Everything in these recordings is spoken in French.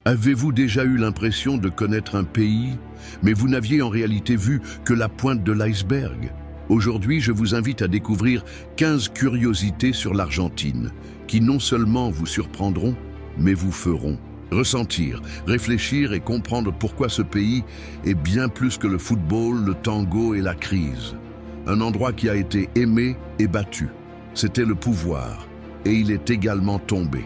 Avez-vous déjà eu l'impression de connaître un pays, mais vous n'aviez en réalité vu que la pointe de l'iceberg? Aujourd'hui, je vous invite à découvrir 15 curiosités sur l'Argentine, qui non seulement vous surprendront, mais vous feront ressentir, réfléchir et comprendre pourquoi ce pays est bien plus que le football, le tango et la crise. Un endroit qui a été aimé et battu. C'était le pouvoir, et il est également tombé.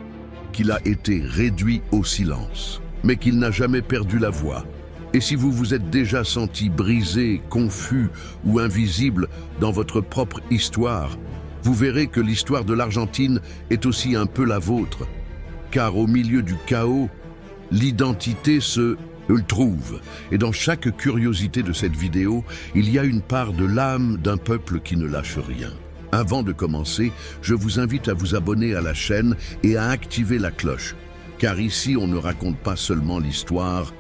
Qu'il a été réduit au silence, mais qu'il n'a jamais perdu la voix. Et si vous vous êtes déjà senti brisé, confus ou invisible dans votre propre histoire, vous verrez que l'histoire de l'Argentine est aussi un peu la vôtre. Car au milieu du chaos, l'identité se trouve. Et dans chaque curiosité de cette vidéo, il y a une part de l'âme d'un peuple qui ne lâche rien. Avant de commencer, je vous invite à vous abonner à la chaîne et à activer la cloche. Car ici, on ne raconte pas seulement l'histoire,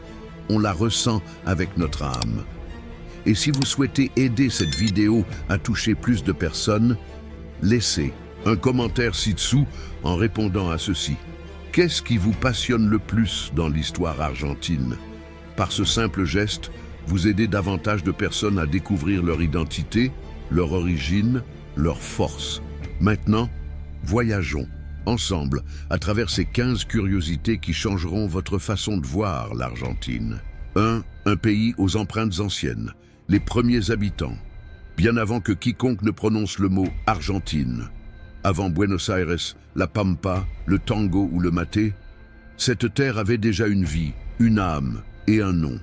on la ressent avec notre âme. Et si vous souhaitez aider cette vidéo à toucher plus de personnes, laissez un commentaire ci-dessous en répondant à ceci. Qu'est-ce qui vous passionne le plus dans l'histoire argentine? Par ce simple geste, vous aidez davantage de personnes à découvrir leur identité, leur origine, leur force. Maintenant, voyageons ensemble à travers ces 15 curiosités qui changeront votre façon de voir l'Argentine. 1. Un pays aux empreintes anciennes. Les premiers habitants. Bien avant que quiconque ne prononce le mot Argentine. Avant Buenos Aires, la Pampa, le tango ou le maté, cette terre avait déjà une vie, une âme et un nom.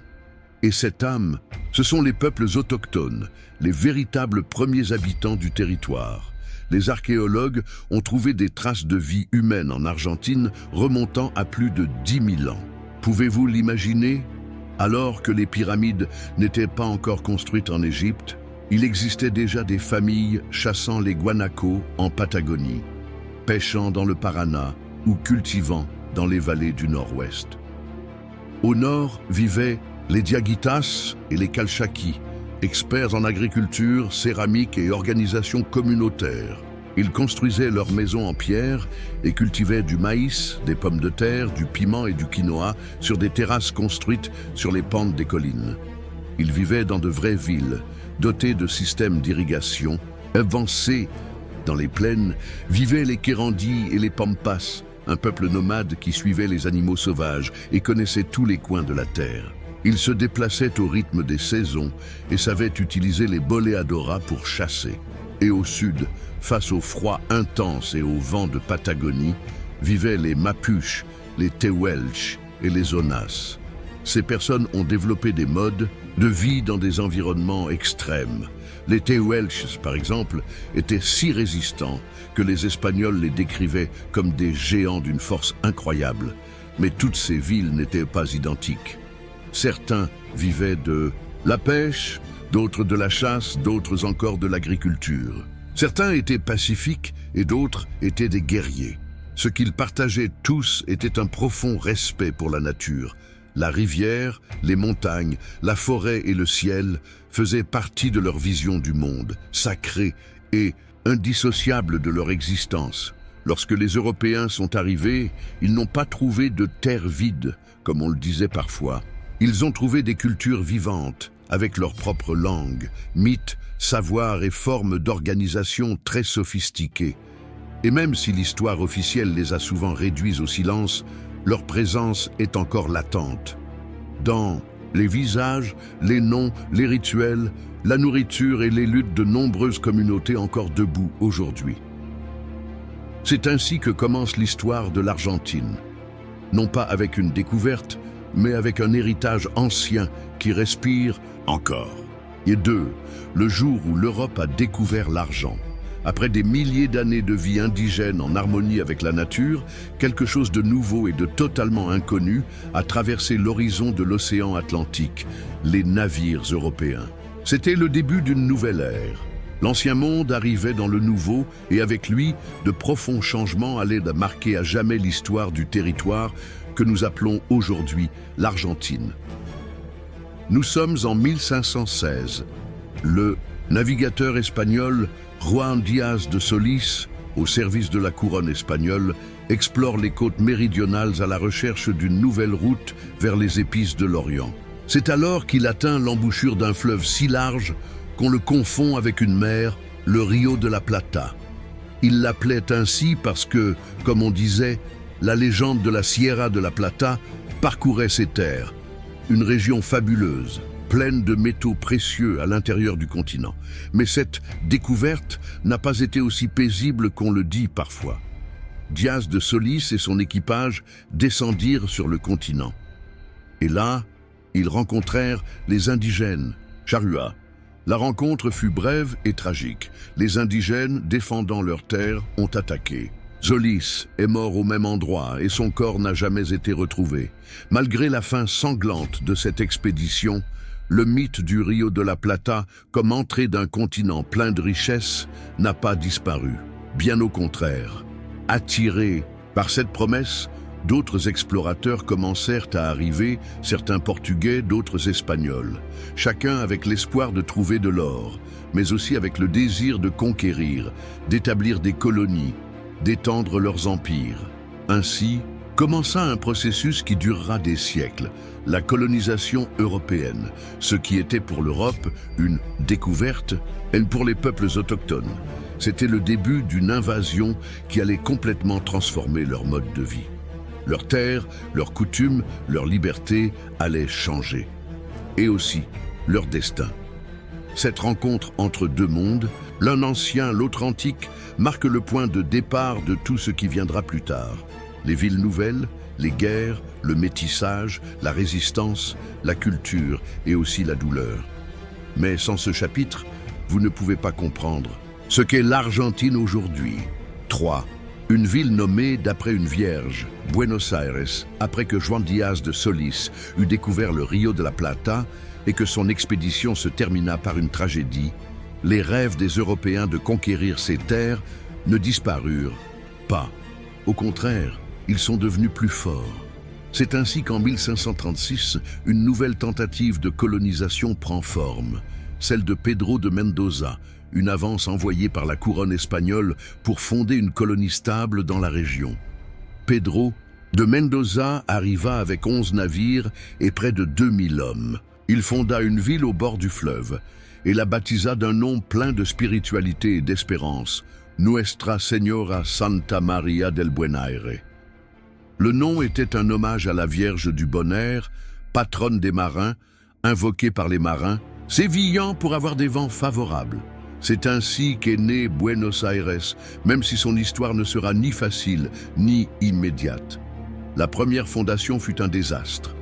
Et cette âme, ce sont les peuples autochtones, les véritables premiers habitants du territoire. Les archéologues ont trouvé des traces de vie humaine en Argentine remontant à plus de 10 000 ans. Pouvez-vous l'imaginer? Alors que les pyramides n'étaient pas encore construites en Égypte, il existait déjà des familles chassant les guanacos en Patagonie, pêchant dans le Paraná ou cultivant dans les vallées du nord-ouest. Au nord vivaient les Diaguitas et les Calchaquis, experts en agriculture, céramique et organisation communautaire. Ils construisaient leurs maisons en pierre et cultivaient du maïs, des pommes de terre, du piment et du quinoa sur des terrasses construites sur les pentes des collines. Ils vivaient dans de vraies villes, dotées de systèmes d'irrigation, avancés. Dans les plaines vivaient les Querandis et les Pampas, un peuple nomade qui suivait les animaux sauvages et connaissait tous les coins de la terre. Ils se déplaçaient au rythme des saisons et savaient utiliser les boleadoras pour chasser. Et au sud, face au froid intense et au vent de Patagonie, vivaient les Mapuches, les Tehuelches et les Zonas. Ces personnes ont développé des modes de vie dans des environnements extrêmes. Les Tehuelches, par exemple, étaient si résistants que les Espagnols les décrivaient comme des géants d'une force incroyable. Mais toutes ces villes n'étaient pas identiques. Certains vivaient de la pêche, d'autres de la chasse, d'autres encore de l'agriculture. Certains étaient pacifiques et d'autres étaient des guerriers. Ce qu'ils partageaient tous était un profond respect pour la nature. La rivière, les montagnes, la forêt et le ciel faisaient partie de leur vision du monde, sacré et indissociable de leur existence. Lorsque les Européens sont arrivés, ils n'ont pas trouvé de terre vide, comme on le disait parfois. Ils ont trouvé des cultures vivantes, avec leur propre langue, mythes, savoirs et formes d'organisation très sophistiquées. Et même si l'histoire officielle les a souvent réduits au silence, leur présence est encore latente. Dans les visages, les noms, les rituels, la nourriture et les luttes de nombreuses communautés encore debout aujourd'hui. C'est ainsi que commence l'histoire de l'Argentine. Non pas avec une découverte, mais avec un héritage ancien qui respire encore. Et 2. Le jour où l'Europe a découvert l'argent. Après des milliers d'années de vie indigène en harmonie avec la nature, quelque chose de nouveau et de totalement inconnu a traversé l'horizon de l'océan Atlantique, les navires européens. C'était le début d'une nouvelle ère. L'ancien monde arrivait dans le nouveau et avec lui, de profonds changements allaient marquer à jamais l'histoire du territoire que nous appelons aujourd'hui l'Argentine. Nous sommes en 1516. Le navigateur espagnol Juan Díaz de Solís au service de la couronne espagnole, explore les côtes méridionales à la recherche d'une nouvelle route vers les épices de l'Orient. C'est alors qu'il atteint l'embouchure d'un fleuve si large qu'on le confond avec une mer, le Rio de la Plata. Il l'appelait ainsi parce que, comme on disait, la légende de la Sierra de la Plata parcourait ces terres, une région fabuleuse, pleine de métaux précieux à l'intérieur du continent. Mais cette découverte n'a pas été aussi paisible qu'on le dit parfois. Diaz de Solis et son équipage descendirent sur le continent. Et là, ils rencontrèrent les indigènes, Charrua. La rencontre fut brève et tragique. Les indigènes, défendant leurs terres, ont attaqué. Solis est mort au même endroit et son corps n'a jamais été retrouvé. Malgré la fin sanglante de cette expédition, le mythe du Rio de la Plata, comme entrée d'un continent plein de richesses, n'a pas disparu. Bien au contraire. Attirés par cette promesse, d'autres explorateurs commencèrent à arriver, certains portugais, d'autres espagnols, chacun avec l'espoir de trouver de l'or, mais aussi avec le désir de conquérir, d'établir des colonies, d'étendre leurs empires. Ainsi, commença un processus qui durera des siècles, la colonisation européenne, ce qui était pour l'Europe une découverte, et pour les peuples autochtones. C'était le début d'une invasion qui allait complètement transformer leur mode de vie. Leurs terres, leurs coutumes, leur liberté allaient changer. Et aussi leur destin. Cette rencontre entre deux mondes, l'un ancien, l'autre antique, marque le point de départ de tout ce qui viendra plus tard. Les villes nouvelles, les guerres, le métissage, la résistance, la culture et aussi la douleur. Mais sans ce chapitre, vous ne pouvez pas comprendre ce qu'est l'Argentine aujourd'hui. 3. Une ville nommée d'après une vierge, Buenos Aires, après que Juan Diaz de Solis eut découvert le Rio de la Plata et que son expédition se termina par une tragédie, les rêves des Européens de conquérir ces terres ne disparurent pas. Au contraire, ils sont devenus plus forts. C'est ainsi qu'en 1536, une nouvelle tentative de colonisation prend forme, celle de Pedro de Mendoza, une avance envoyée par la couronne espagnole pour fonder une colonie stable dans la région. Pedro de Mendoza arriva avec 11 navires et près de 2000 hommes. Il fonda une ville au bord du fleuve et la baptisa d'un nom plein de spiritualité et d'espérance, Nuestra Señora Santa Maria del Buen Aire. Le nom était un hommage à la Vierge du Bon Air, patronne des marins, invoquée par les marins, sévillant pour avoir des vents favorables. C'est ainsi qu'est né Buenos Aires, même si son histoire ne sera ni facile ni immédiate. La première fondation fut un désastre.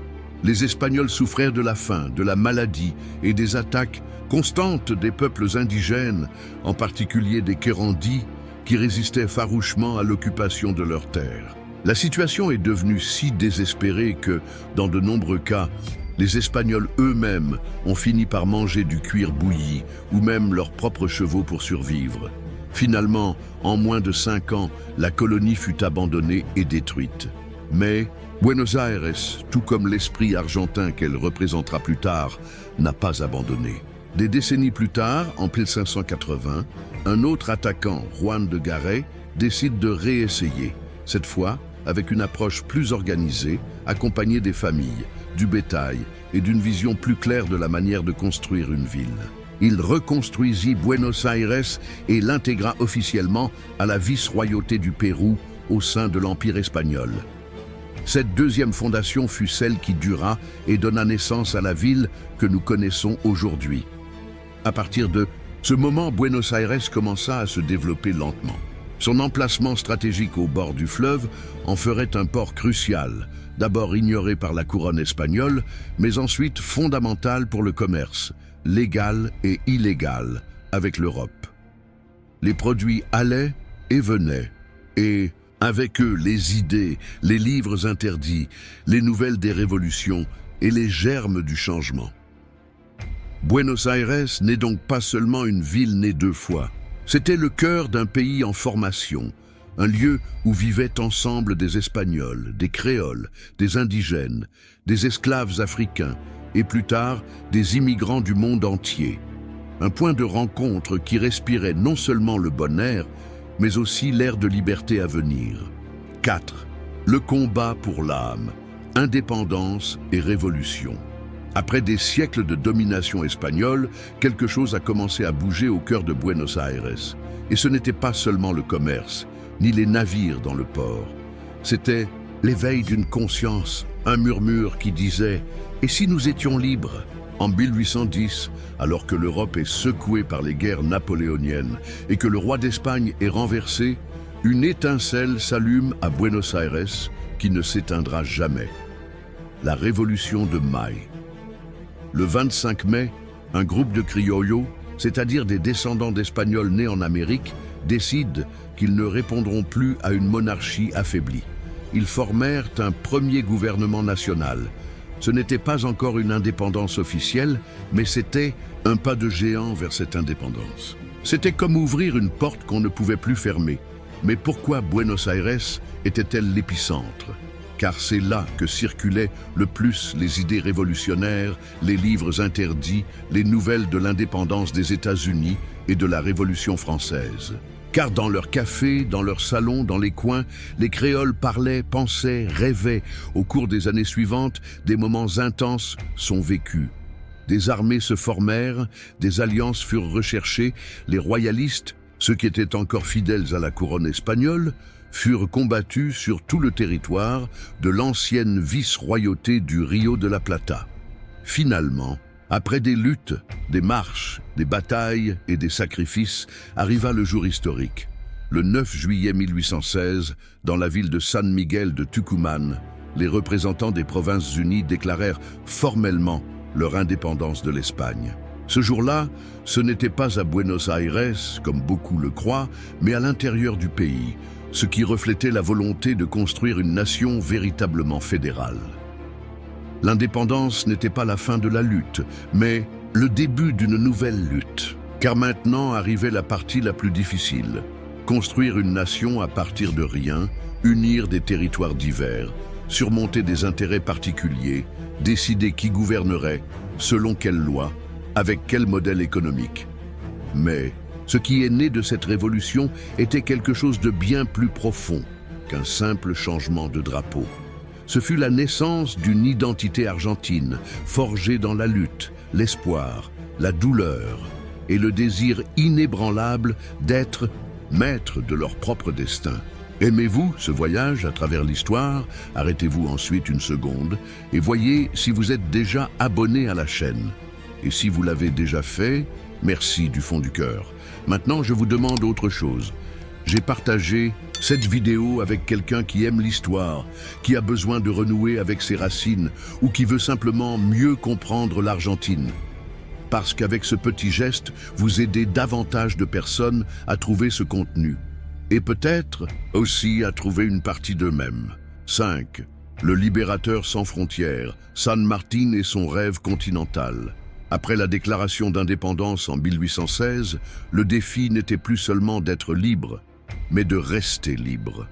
Les Espagnols souffrirent de la faim, de la maladie et des attaques constantes des peuples indigènes, en particulier des Quérandis, qui résistaient farouchement à l'occupation de leurs terres. La situation est devenue si désespérée que, dans de nombreux cas, les Espagnols eux-mêmes ont fini par manger du cuir bouilli ou même leurs propres chevaux pour survivre. Finalement, en moins de 5 ans, la colonie fut abandonnée et détruite. Mais Buenos Aires, tout comme l'esprit argentin qu'elle représentera plus tard, n'a pas abandonné. Des décennies plus tard, en 1580, un autre attaquant, Juan de Garay, décide de réessayer, cette fois avec une approche plus organisée, accompagnée des familles, du bétail et d'une vision plus claire de la manière de construire une ville. Il reconstruisit Buenos Aires et l'intégra officiellement à la vice-royauté du Pérou au sein de l'Empire espagnol. Cette deuxième fondation fut celle qui dura et donna naissance à la ville que nous connaissons aujourd'hui. À partir de ce moment, Buenos Aires commença à se développer lentement. Son emplacement stratégique au bord du fleuve en ferait un port crucial, d'abord ignoré par la couronne espagnole, mais ensuite fondamental pour le commerce, légal et illégal, avec l'Europe. Les produits allaient et venaient, et avec eux les idées, les livres interdits, les nouvelles des révolutions et les germes du changement. Buenos Aires n'est donc pas seulement une ville née 2 fois. C'était le cœur d'un pays en formation, un lieu où vivaient ensemble des Espagnols, des Créoles, des indigènes, des esclaves africains et plus tard des immigrants du monde entier. Un point de rencontre qui respirait non seulement le bon air, mais aussi l'ère de liberté à venir. 4. Le combat pour l'âme, indépendance et révolution. Après des siècles de domination espagnole, quelque chose a commencé à bouger au cœur de Buenos Aires. Et ce n'était pas seulement le commerce, ni les navires dans le port. C'était l'éveil d'une conscience, un murmure qui disait « Et si nous étions libres ?» En 1810, alors que l'Europe est secouée par les guerres napoléoniennes et que le roi d'Espagne est renversé, une étincelle s'allume à Buenos Aires qui ne s'éteindra jamais. La Révolution de Mai. Le 25 mai, un groupe de criollos, c'est-à-dire des descendants d'Espagnols nés en Amérique, décident qu'ils ne répondront plus à une monarchie affaiblie. Ils formèrent un premier gouvernement national. Ce n'était pas encore une indépendance officielle, mais c'était un pas de géant vers cette indépendance. C'était comme ouvrir une porte qu'on ne pouvait plus fermer. Mais pourquoi Buenos Aires était-elle l'épicentre? Car c'est là que circulaient le plus les idées révolutionnaires, les livres interdits, les nouvelles de l'indépendance des États-Unis et de la Révolution française. Car dans leurs cafés, dans leurs salons, dans les coins, les créoles parlaient, pensaient, rêvaient. Au cours des années suivantes, des moments intenses sont vécus. Des armées se formèrent, des alliances furent recherchées, les royalistes, ceux qui étaient encore fidèles à la couronne espagnole, furent combattus sur tout le territoire de l'ancienne vice-royauté du Rio de la Plata. Finalement, après des luttes, des marches, des batailles et des sacrifices, arriva le jour historique. Le 9 juillet 1816, dans la ville de San Miguel de Tucumán, les représentants des Provinces-Unies déclarèrent formellement leur indépendance de l'Espagne. Ce jour-là, ce n'était pas à Buenos Aires, comme beaucoup le croient, mais à l'intérieur du pays, ce qui reflétait la volonté de construire une nation véritablement fédérale. L'indépendance n'était pas la fin de la lutte, mais le début d'une nouvelle lutte. Car maintenant arrivait la partie la plus difficile. Construire une nation à partir de rien, unir des territoires divers, surmonter des intérêts particuliers, décider qui gouvernerait, selon quelle loi, avec quel modèle économique. Mais ce qui est né de cette révolution était quelque chose de bien plus profond qu'un simple changement de drapeau. Ce fut la naissance d'une identité argentine, forgée dans la lutte, l'espoir, la douleur et le désir inébranlable d'être maîtres de leur propre destin. Aimez-vous ce voyage à travers l'histoire? Arrêtez-vous ensuite une seconde et voyez si vous êtes déjà abonné à la chaîne. Et si vous l'avez déjà fait, merci du fond du cœur. Maintenant, je vous demande autre chose. J'ai partagé cette vidéo avec quelqu'un qui aime l'histoire, qui a besoin de renouer avec ses racines ou qui veut simplement mieux comprendre l'Argentine. Parce qu'avec ce petit geste, vous aidez davantage de personnes à trouver ce contenu. Et peut-être aussi à trouver une partie d'eux-mêmes. 5. Le libérateur sans frontières, San Martín et son rêve continental. Après la déclaration d'indépendance en 1816, le défi n'était plus seulement d'être libre, mais de rester libre.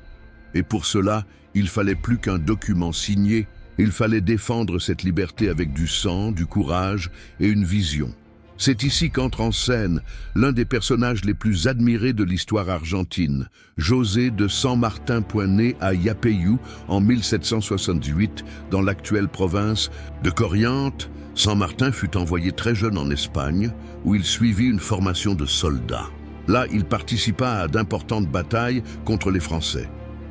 Et pour cela, il fallait plus qu'un document signé, il fallait défendre cette liberté avec du sang, du courage et une vision. C'est ici qu'entre en scène l'un des personnages les plus admirés de l'histoire argentine, José de San Martín, né à Yapeyú en 1768 dans l'actuelle province de Corrientes. San Martín fut envoyé très jeune en Espagne, où il suivit une formation de soldat. Là, il participa à d'importantes batailles contre les Français.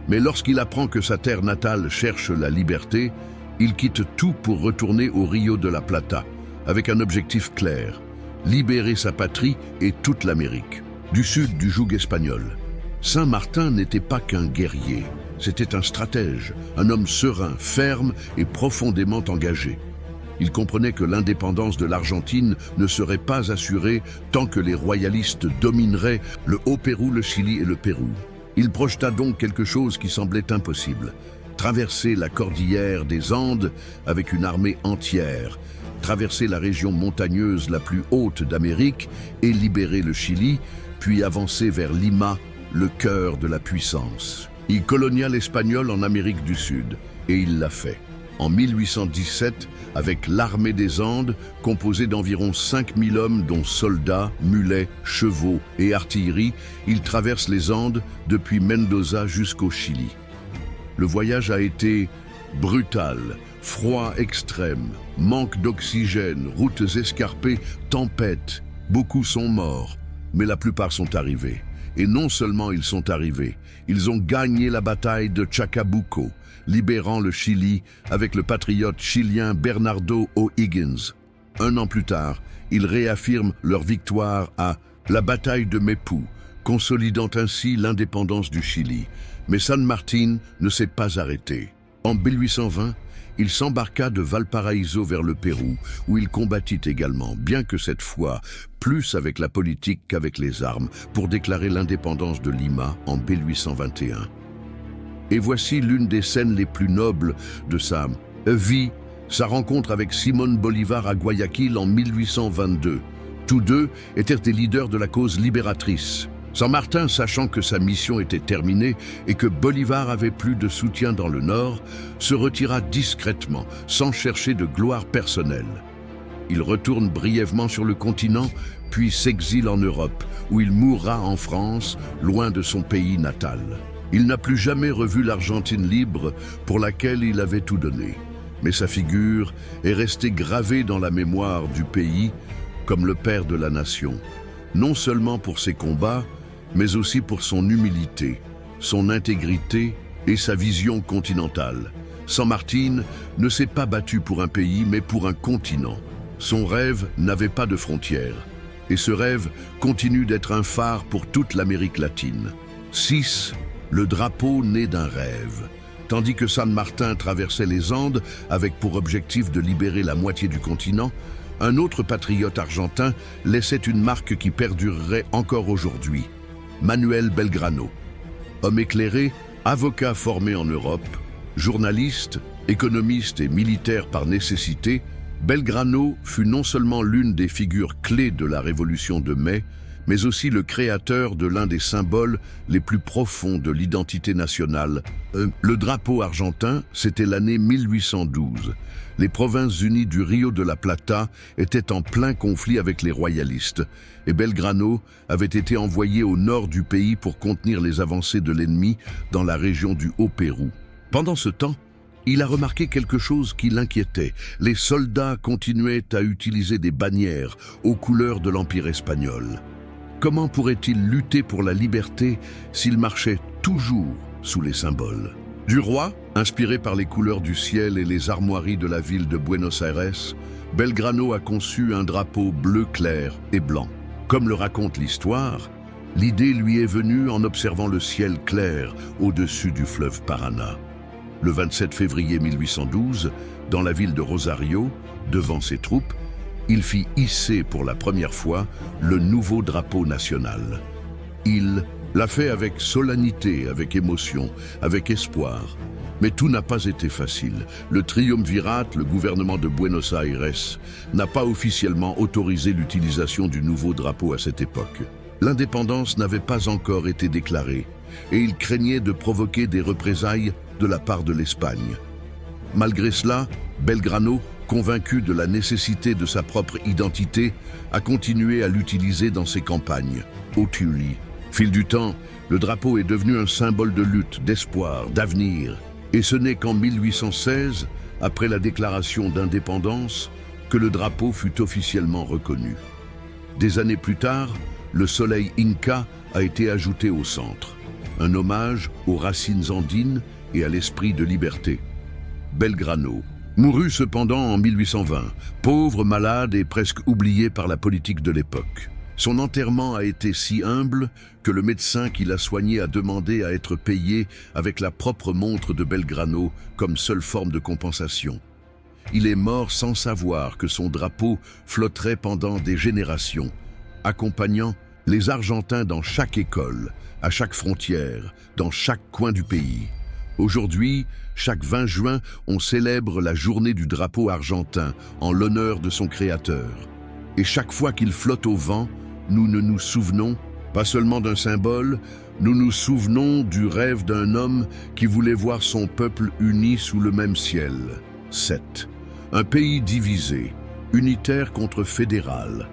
Mais lorsqu'il apprend que sa terre natale cherche la liberté, il quitte tout pour retourner au Rio de la Plata, avec un objectif clair: libérer sa patrie et toute l'Amérique, du sud du joug espagnol. San Martín n'était pas qu'un guerrier, c'était un stratège, un homme serein, ferme et profondément engagé. Il comprenait que l'indépendance de l'Argentine ne serait pas assurée tant que les royalistes domineraient le Haut-Pérou, le Chili et le Pérou. Il projeta donc quelque chose qui semblait impossible: traverser la cordillère des Andes avec une armée entière, traverser la région montagneuse la plus haute d'Amérique et libérer le Chili, puis avancer vers Lima, le cœur de la puissance. Il colonia l'espagnol en Amérique du Sud, et il l'a fait. En 1817, avec l'armée des Andes, composée d'environ 5000 hommes dont soldats, mulets, chevaux et artillerie, il traverse les Andes depuis Mendoza jusqu'au Chili. Le voyage a été brutal, froid extrême, manque d'oxygène, routes escarpées, tempêtes. Beaucoup sont morts, mais la plupart sont arrivés. Et non seulement ils sont arrivés, ils ont gagné la bataille de Chacabuco, libérant le Chili avec le patriote chilien Bernardo O'Higgins. Un an plus tard, ils réaffirment leur victoire à la bataille de Maipú, consolidant ainsi l'indépendance du Chili. Mais San Martín ne s'est pas arrêté. En 1820, il s'embarqua de Valparaíso vers le Pérou, où il combattit également, bien que cette fois, plus avec la politique qu'avec les armes, pour déclarer l'indépendance de Lima en 1821. Et voici l'une des scènes les plus nobles de sa vie, sa rencontre avec Simón Bolívar à Guayaquil en 1822. Tous deux étaient des leaders de la cause libératrice. San Martín, sachant que sa mission était terminée et que Bolívar avait plus de soutien dans le nord, se retira discrètement, sans chercher de gloire personnelle. Il retourne brièvement sur le continent, puis s'exile en Europe, où il mourra en France, loin de son pays natal. Il n'a plus jamais revu l'Argentine libre pour laquelle il avait tout donné. Mais sa figure est restée gravée dans la mémoire du pays comme le père de la nation, non seulement pour ses combats, mais aussi pour son humilité, son intégrité et sa vision continentale. San Martín ne s'est pas battu pour un pays, mais pour un continent. Son rêve n'avait pas de frontières, et ce rêve continue d'être un phare pour toute l'Amérique latine. 6. Le drapeau né d'un rêve. Tandis que San Martín traversait les Andes avec pour objectif de libérer la moitié du continent, un autre patriote argentin laissait une marque qui perdurerait encore aujourd'hui. Manuel Belgrano. Homme éclairé, avocat formé en Europe, journaliste, économiste et militaire par nécessité, Belgrano fut non seulement l'une des figures clés de la Révolution de mai, mais aussi le créateur de l'un des symboles les plus profonds de l'identité nationale. Le drapeau argentin, c'était l'année 1812. Les Provinces-Unies du Rio de la Plata étaient en plein conflit avec les royalistes, et Belgrano avait été envoyé au nord du pays pour contenir les avancées de l'ennemi dans la région du Haut-Pérou. Pendant ce temps, il a remarqué quelque chose qui l'inquiétait. Les soldats continuaient à utiliser des bannières aux couleurs de l'Empire espagnol. Comment pourrait-il lutter pour la liberté s'il marchait toujours sous les symboles du roi, inspiré par les couleurs du ciel et les armoiries de la ville de Buenos Aires, Belgrano a conçu un drapeau bleu clair et blanc. Comme le raconte l'histoire, l'idée lui est venue en observant le ciel clair au-dessus du fleuve Paraná. Le 27 février 1812, dans la ville de Rosario, devant ses troupes, il fit hisser pour la première fois le nouveau drapeau national. Il l'a fait avec solennité, avec émotion, avec espoir. Mais tout n'a pas été facile. Le triumvirat, le gouvernement de Buenos Aires, n'a pas officiellement autorisé l'utilisation du nouveau drapeau à cette époque. L'indépendance n'avait pas encore été déclarée et il craignait de provoquer des représailles de la part de l'Espagne. Malgré cela, Belgrano, convaincu de la nécessité de sa propre identité, a continué à l'utiliser dans ses campagnes, au Chili. Fil du temps, le drapeau est devenu un symbole de lutte, d'espoir, d'avenir. Et ce n'est qu'en 1816, après la déclaration d'indépendance, que le drapeau fut officiellement reconnu. Des années plus tard, le soleil Inca a été ajouté au centre, un hommage aux racines andines et à l'esprit de liberté. Belgrano mourut cependant en 1820, pauvre, malade et presque oublié par la politique de l'époque. Son enterrement a été si humble que le médecin qui l'a soigné a demandé à être payé avec la propre montre de Belgrano comme seule forme de compensation. Il est mort sans savoir que son drapeau flotterait pendant des générations, accompagnant les Argentins dans chaque école, à chaque frontière, dans chaque coin du pays. Aujourd'hui, chaque 20 juin, on célèbre la journée du drapeau argentin en l'honneur de son créateur. Et chaque fois qu'il flotte au vent, nous ne nous souvenons pas seulement d'un symbole, nous nous souvenons du rêve d'un homme qui voulait voir son peuple uni sous le même ciel. 7. Un pays divisé, unitaire contre fédéral.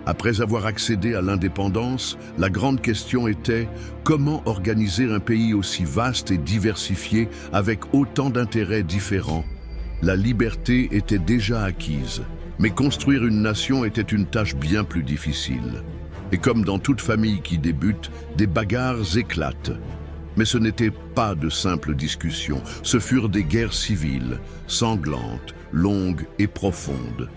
Après avoir accédé à l'indépendance, la grande question était comment organiser un pays aussi vaste et diversifié avec autant d'intérêts différents. La liberté était déjà acquise, mais construire une nation était une tâche bien plus difficile. Et comme dans toute famille qui débute, des bagarres éclatent. Mais ce n'était pas de simples discussions, ce furent des guerres civiles, sanglantes, longues et profondes.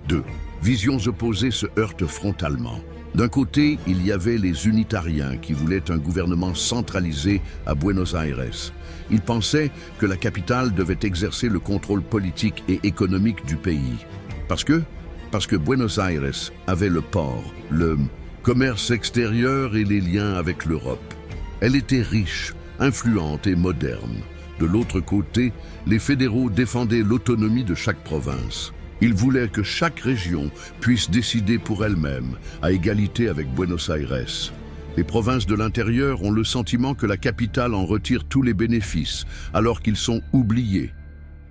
2. Visions opposées se heurtent frontalement. D'un côté, il y avait les unitariens qui voulaient un gouvernement centralisé à Buenos Aires. Ils pensaient que la capitale devait exercer le contrôle politique et économique du pays. Parce que Buenos Aires avait le port, le commerce extérieur et les liens avec l'Europe. Elle était riche, influente et moderne. De l'autre côté, les fédéraux défendaient l'autonomie de chaque province. Ils voulaient que chaque région puisse décider pour elle-même, à égalité avec Buenos Aires. Les provinces de l'intérieur ont le sentiment que la capitale en retire tous les bénéfices, alors qu'ils sont oubliés.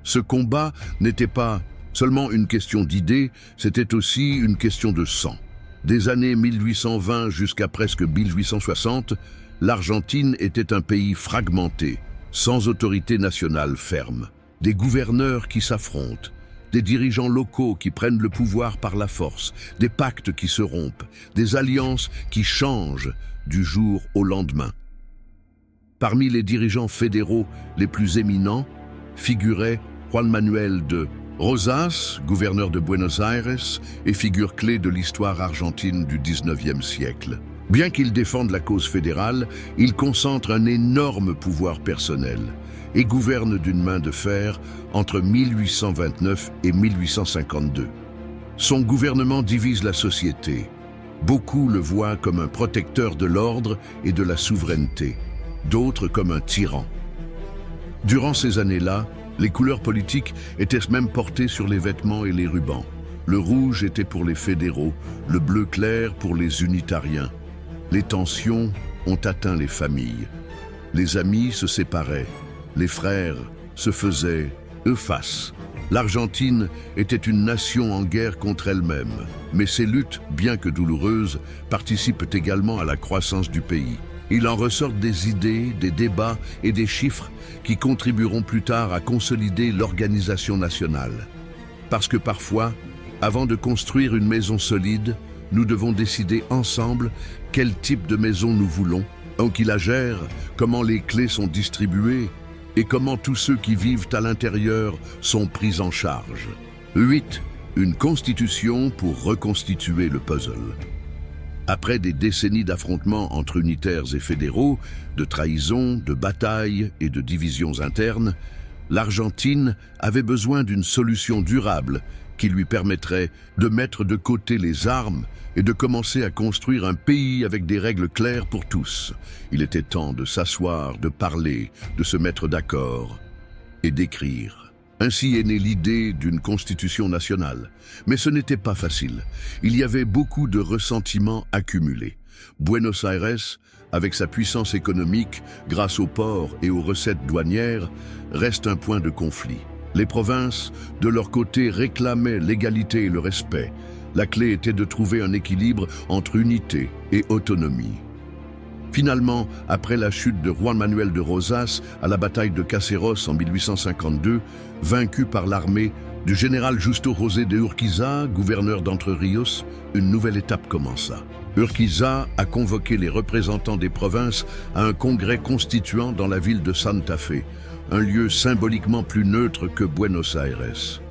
Ce combat n'était pas seulement une question d'idées, c'était aussi une question de sang. Des années 1820 jusqu'à presque 1860, l'Argentine était un pays fragmenté, sans autorité nationale ferme. Des gouverneurs qui s'affrontent, des dirigeants locaux qui prennent le pouvoir par la force, des pactes qui se rompent, des alliances qui changent du jour au lendemain. Parmi les dirigeants fédéraux les plus éminents figurait Juan Manuel de Rosas, gouverneur de Buenos Aires et figure clé de l'histoire argentine du XIXe siècle. Bien qu'il défende la cause fédérale, il concentre un énorme pouvoir personnel et gouverne d'une main de fer entre 1829 et 1852. Son gouvernement divise la société. Beaucoup le voient comme un protecteur de l'ordre et de la souveraineté, d'autres comme un tyran. Durant ces années-là, les couleurs politiques étaient même portées sur les vêtements et les rubans. Le rouge était pour les fédéraux, le bleu clair pour les unitariens. Les tensions ont atteint les familles. Les amis se séparaient. Les frères se faisaient eux face. L'Argentine était une nation en guerre contre elle-même, mais ces luttes, bien que douloureuses, participent également à la croissance du pays. Il en ressort des idées, des débats et des chiffres qui contribueront plus tard à consolider l'organisation nationale. Parce que parfois, avant de construire une maison solide, nous devons décider ensemble quel type de maison nous voulons, qui la gère, comment les clés sont distribuées, et comment tous ceux qui vivent à l'intérieur sont pris en charge. 8. Une constitution pour reconstituer le puzzle. Après des décennies d'affrontements entre unitaires et fédéraux, de trahisons, de batailles et de divisions internes, l'Argentine avait besoin d'une solution durable qui lui permettrait de mettre de côté les armes et de commencer à construire un pays avec des règles claires pour tous. Il était temps de s'asseoir, de parler, de se mettre d'accord et d'écrire. Ainsi est née l'idée d'une constitution nationale. Mais ce n'était pas facile. Il y avait beaucoup de ressentiments accumulés. Buenos Aires, avec sa puissance économique, grâce aux ports et aux recettes douanières, reste un point de conflit. Les provinces, de leur côté, réclamaient l'égalité et le respect. La clé était de trouver un équilibre entre unité et autonomie. Finalement, après la chute de Juan Manuel de Rosas à la bataille de Caseros en 1852, vaincu par l'armée du général Justo José de Urquiza, gouverneur d'Entre Ríos, une nouvelle étape commença. Urquiza a convoqué les représentants des provinces à un congrès constituant dans la ville de Santa Fe, un lieu symboliquement plus neutre que Buenos Aires.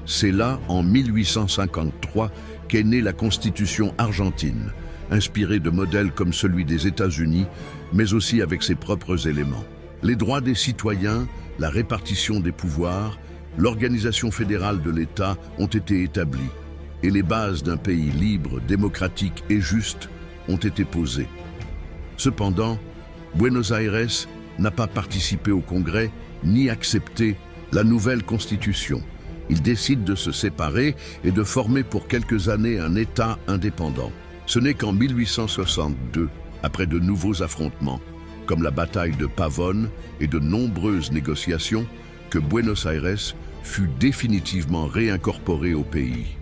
C'est là, en 1853, qu'est née la Constitution argentine, inspirée de modèles comme celui des États-Unis, mais aussi avec ses propres éléments. Les droits des citoyens, la répartition des pouvoirs, l'organisation fédérale de l'État ont été établis, et les bases d'un pays libre, démocratique et juste ont été posées. Cependant, Buenos Aires n'a pas participé au Congrès ni accepté la nouvelle Constitution. Il décide de se séparer et de former pour quelques années un État indépendant. Ce n'est qu'en 1862, après de nouveaux affrontements, comme la bataille de Pavón et de nombreuses négociations, que Buenos Aires fut définitivement réincorporé au pays.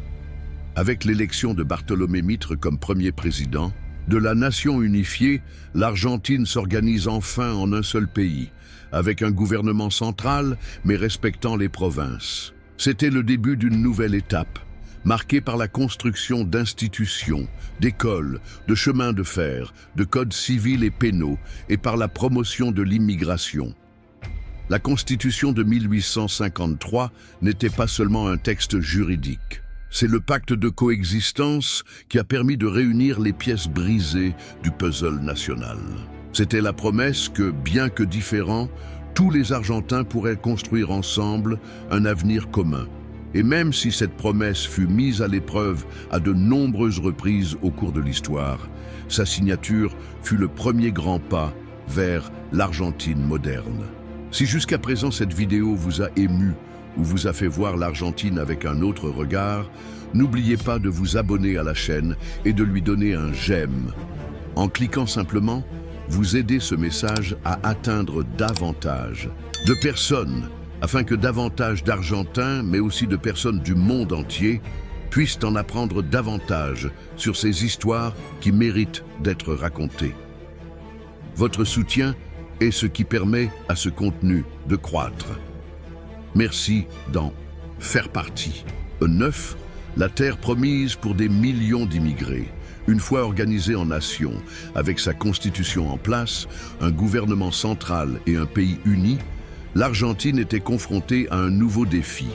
Avec l'élection de Bartolomé Mitre comme premier président, de la nation unifiée, l'Argentine s'organise enfin en un seul pays, avec un gouvernement central mais respectant les provinces. C'était le début d'une nouvelle étape, marquée par la construction d'institutions, d'écoles, de chemins de fer, de codes civils et pénaux, et par la promotion de l'immigration. La Constitution de 1853 n'était pas seulement un texte juridique. C'est le pacte de coexistence qui a permis de réunir les pièces brisées du puzzle national. C'était la promesse que, bien que différents, tous les Argentins pourraient construire ensemble un avenir commun. Et même si cette promesse fut mise à l'épreuve à de nombreuses reprises au cours de l'histoire, sa signature fut le premier grand pas vers l'Argentine moderne. Si jusqu'à présent cette vidéo vous a ému ou vous a fait voir l'Argentine avec un autre regard, n'oubliez pas de vous abonner à la chaîne et de lui donner un j'aime. En cliquant simplement, vous aidez ce message à atteindre davantage de personnes, afin que davantage d'Argentins, mais aussi de personnes du monde entier, puissent en apprendre davantage sur ces histoires qui méritent d'être racontées. Votre soutien est ce qui permet à ce contenu de croître. Merci d'en faire partie. 9. La terre promise pour des millions d'immigrés. Une fois organisée en nation, avec sa constitution en place, un gouvernement central et un pays uni, l'Argentine était confrontée à un nouveau défi,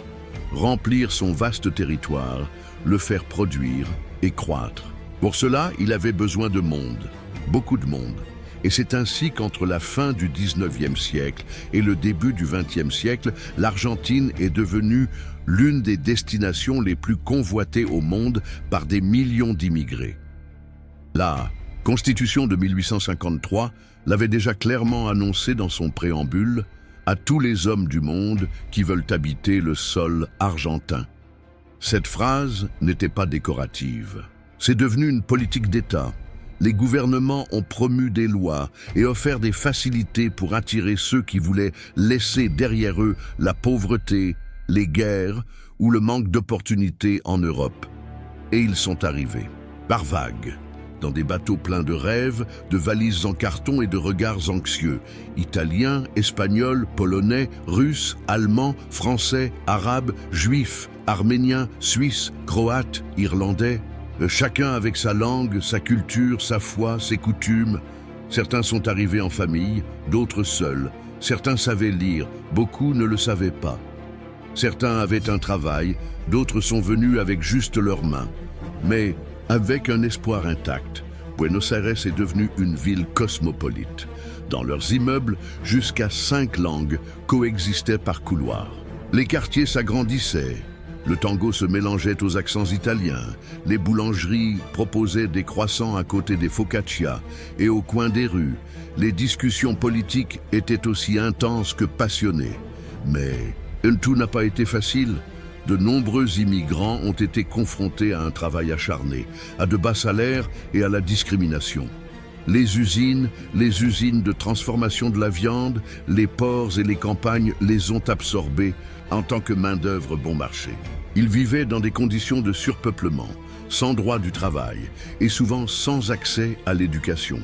remplir son vaste territoire, le faire produire et croître. Pour cela, il avait besoin de monde, beaucoup de monde. Et c'est ainsi qu'entre la fin du 19e siècle et le début du 20e siècle, l'Argentine est devenue l'une des destinations les plus convoitées au monde par des millions d'immigrés. La Constitution de 1853 l'avait déjà clairement annoncé dans son préambule à tous les hommes du monde qui veulent habiter le sol argentin. Cette phrase n'était pas décorative. C'est devenu une politique d'État. Les gouvernements ont promu des lois et offert des facilités pour attirer ceux qui voulaient laisser derrière eux la pauvreté, les guerres ou le manque d'opportunités en Europe. Et ils sont arrivés, par vagues, dans des bateaux pleins de rêves, de valises en carton et de regards anxieux. Italiens, Espagnols, Polonais, Russes, Allemands, Français, Arabes, Juifs, Arméniens, Suisses, Croates, Irlandais. Chacun avec sa langue, sa culture, sa foi, ses coutumes. Certains sont arrivés en famille, d'autres seuls. Certains savaient lire, beaucoup ne le savaient pas. Certains avaient un travail, d'autres sont venus avec juste leurs mains. Mais avec un espoir intact, Buenos Aires est devenue une ville cosmopolite. Dans leurs immeubles, jusqu'à 5 langues coexistaient par couloir. Les quartiers s'agrandissaient. Le tango se mélangeait aux accents italiens, les boulangeries proposaient des croissants à côté des focaccias et au coin des rues, les discussions politiques étaient aussi intenses que passionnées. Mais tout n'a pas été facile. De nombreux immigrants ont été confrontés à un travail acharné, à de bas salaires et à la discrimination. Les usines de transformation de la viande, les ports et les campagnes les ont absorbés en tant que main-d'œuvre bon marché. Ils vivaient dans des conditions de surpeuplement, sans droit du travail et souvent sans accès à l'éducation.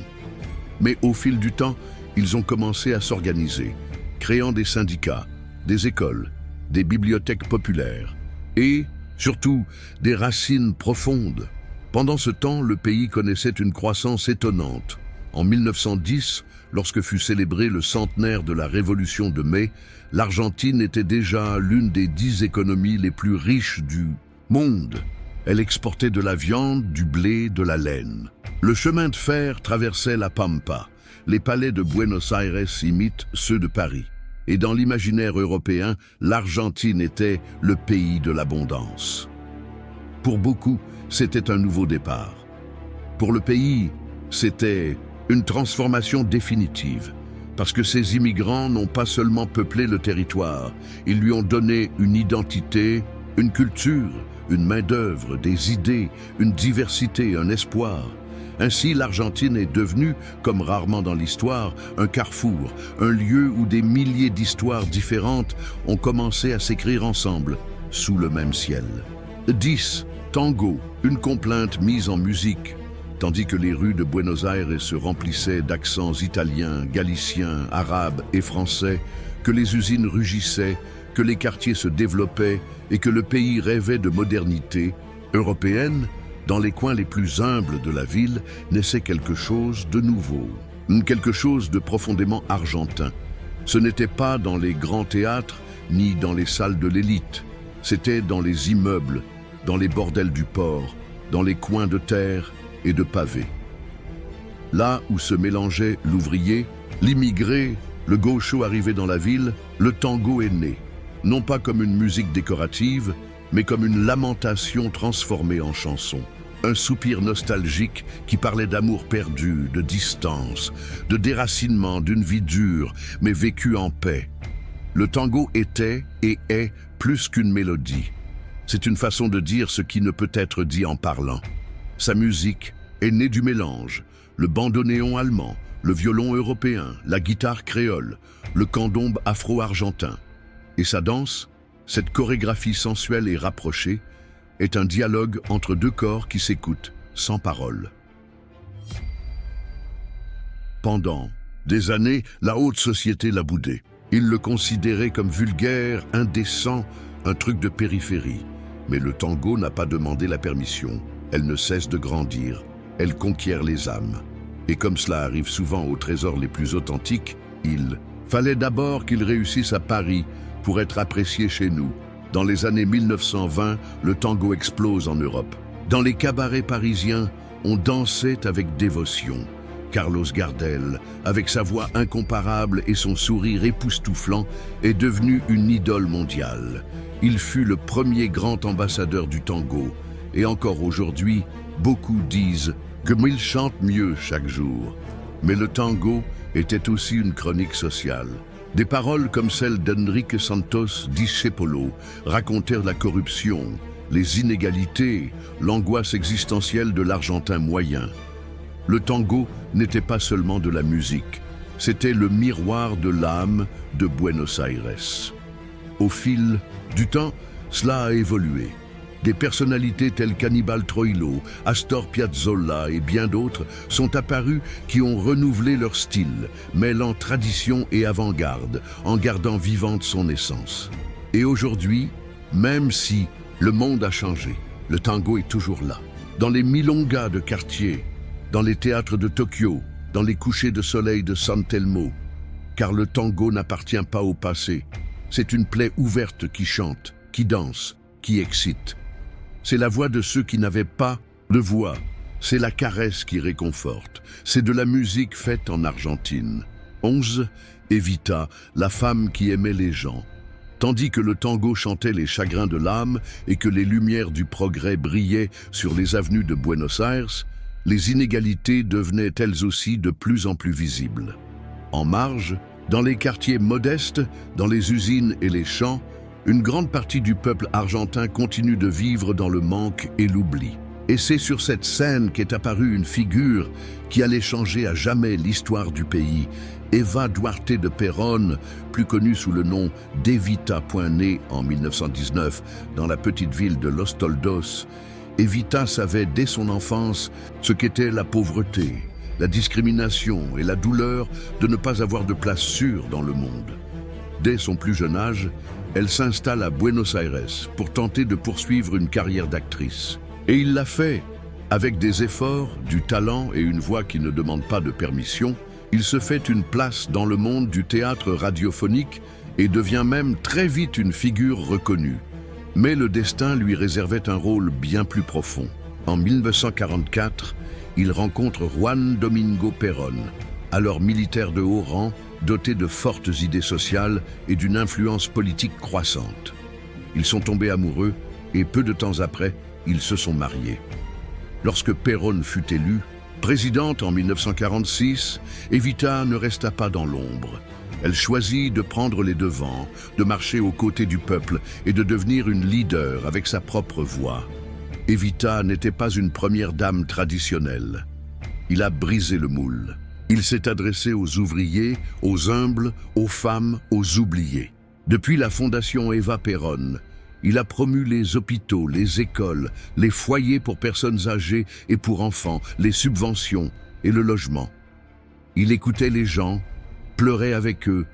Mais au fil du temps, ils ont commencé à s'organiser, créant des syndicats, des écoles, des bibliothèques populaires et, surtout, des racines profondes. Pendant ce temps, le pays connaissait une croissance étonnante. En 1910, lorsque fut célébré le centenaire de la Révolution de mai, l'Argentine était déjà l'une des 10 économies les plus riches du monde. Elle exportait de la viande, du blé, de la laine. Le chemin de fer traversait la Pampa. Les palais de Buenos Aires imitent ceux de Paris. Et dans l'imaginaire européen, l'Argentine était le pays de l'abondance. Pour beaucoup, c'était un nouveau départ. Pour le pays, c'était une transformation définitive, parce que ces immigrants n'ont pas seulement peuplé le territoire, ils lui ont donné une identité, une culture, une main-d'œuvre, des idées, une diversité, un espoir. Ainsi, l'Argentine est devenue, comme rarement dans l'histoire, un carrefour, un lieu où des milliers d'histoires différentes ont commencé à s'écrire ensemble, sous le même ciel. 10. Tango, une complainte mise en musique. Tandis que les rues de Buenos Aires se remplissaient d'accents italiens, galiciens, arabes et français, que les usines rugissaient, que les quartiers se développaient et que le pays rêvait de modernité européenne, dans les coins les plus humbles de la ville naissait quelque chose de nouveau, quelque chose de profondément argentin. Ce n'était pas dans les grands théâtres ni dans les salles de l'élite, c'était dans les immeubles, dans les bordels du port, dans les coins de terre et de pavés. Là où se mélangeait l'ouvrier, l'immigré, le gaucho arrivé dans la ville, le tango est né, non pas comme une musique décorative, mais comme une lamentation transformée en chanson. Un soupir nostalgique qui parlait d'amour perdu, de distance, de déracinement d'une vie dure, mais vécue en paix. Le tango était et est plus qu'une mélodie. C'est une façon de dire ce qui ne peut être dit en parlant. Sa musique est née du mélange, le bandoneon allemand, le violon européen, la guitare créole, le candombe afro-argentin. Et sa danse, cette chorégraphie sensuelle et rapprochée, est un dialogue entre deux corps qui s'écoutent, sans parole. Pendant des années, la haute société l'a boudé. Il le considérait comme vulgaire, indécent, un truc de périphérie. Mais le tango n'a pas demandé la permission. Elle ne cesse de grandir. Elle conquiert les âmes. Et comme cela arrive souvent aux trésors les plus authentiques, il fallait d'abord qu'il réussisse à Paris pour être apprécié chez nous. Dans les années 1920, le tango explose en Europe. Dans les cabarets parisiens, on dansait avec dévotion. Carlos Gardel, avec sa voix incomparable et son sourire époustouflant, est devenu une idole mondiale. Il fut le premier grand ambassadeur du tango. Et encore aujourd'hui, beaucoup disent qu'il chante mieux chaque jour. Mais le tango était aussi une chronique sociale. Des paroles comme celles d'Enrique Santos Discepolo racontèrent la corruption, les inégalités, l'angoisse existentielle de l'Argentin moyen. Le tango n'était pas seulement de la musique, c'était le miroir de l'âme de Buenos Aires. Au fil du temps, cela a évolué. Des personnalités telles qu'Annibal Troilo, Astor Piazzolla et bien d'autres sont apparus qui ont renouvelé leur style, mêlant tradition et avant-garde, en gardant vivante son essence. Et aujourd'hui, même si le monde a changé, le tango est toujours là. Dans les milongas de quartier, dans les théâtres de Tokyo, dans les couchers de soleil de San Telmo, car le tango n'appartient pas au passé. C'est une plaie ouverte qui chante, qui danse, qui excite. C'est la voix de ceux qui n'avaient pas de voix. C'est la caresse qui réconforte. C'est de la musique faite en Argentine. 11. Evita, la femme qui aimait les gens. Tandis que le tango chantait les chagrins de l'âme et que les lumières du progrès brillaient sur les avenues de Buenos Aires, les inégalités devenaient elles aussi de plus en plus visibles. En marge, dans les quartiers modestes, dans les usines et les champs, une grande partie du peuple argentin continue de vivre dans le manque et l'oubli. Et c'est sur cette scène qu'est apparue une figure qui allait changer à jamais l'histoire du pays. Eva Duarte de Perón, plus connue sous le nom d'Evita, née en 1919 dans la petite ville de Los Toldos. Evita savait dès son enfance ce qu'était la pauvreté, la discrimination et la douleur de ne pas avoir de place sûre dans le monde. Dès son plus jeune âge, elle s'installe à Buenos Aires pour tenter de poursuivre une carrière d'actrice. Et il l'a fait. Avec des efforts, du talent et une voix qui ne demande pas de permission, il se fait une place dans le monde du théâtre radiophonique et devient même très vite une figure reconnue. Mais le destin lui réservait un rôle bien plus profond. En 1944, il rencontre Juan Domingo Perón, alors militaire de haut rang, doté de fortes idées sociales et d'une influence politique croissante. Ils sont tombés amoureux et peu de temps après, ils se sont mariés. Lorsque Perón fut élue présidente en 1946, Evita ne resta pas dans l'ombre. Elle choisit de prendre les devants, de marcher aux côtés du peuple et de devenir une leader avec sa propre voix. Evita n'était pas une première dame traditionnelle. Il a brisé le moule. Il s'est adressé aux ouvriers, aux humbles, aux femmes, aux oubliés. Depuis la fondation Eva Perón, il a promu les hôpitaux, les écoles, les foyers pour personnes âgées et pour enfants, les subventions et le logement. Il écoutait les gens, pleurait avec eux,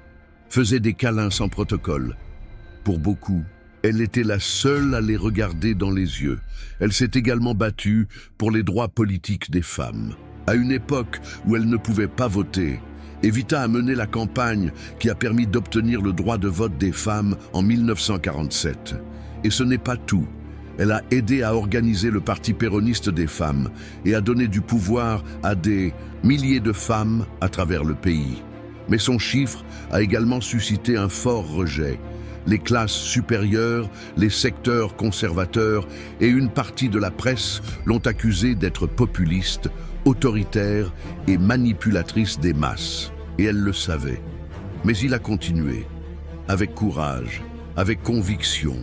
faisait des câlins sans protocole. Pour beaucoup, elle était la seule à les regarder dans les yeux. Elle s'est également battue pour les droits politiques des femmes. À une époque où elle ne pouvait pas voter, Evita a mené la campagne qui a permis d'obtenir le droit de vote des femmes en 1947. Et ce n'est pas tout. Elle a aidé à organiser le Parti péroniste des femmes et a donné du pouvoir à des milliers de femmes à travers le pays. Mais son chiffre a également suscité un fort rejet. Les classes supérieures, les secteurs conservateurs et une partie de la presse l'ont accusée d'être populiste, autoritaire et manipulatrice des masses. Et elle le savait. Mais il a continué, avec courage, avec conviction.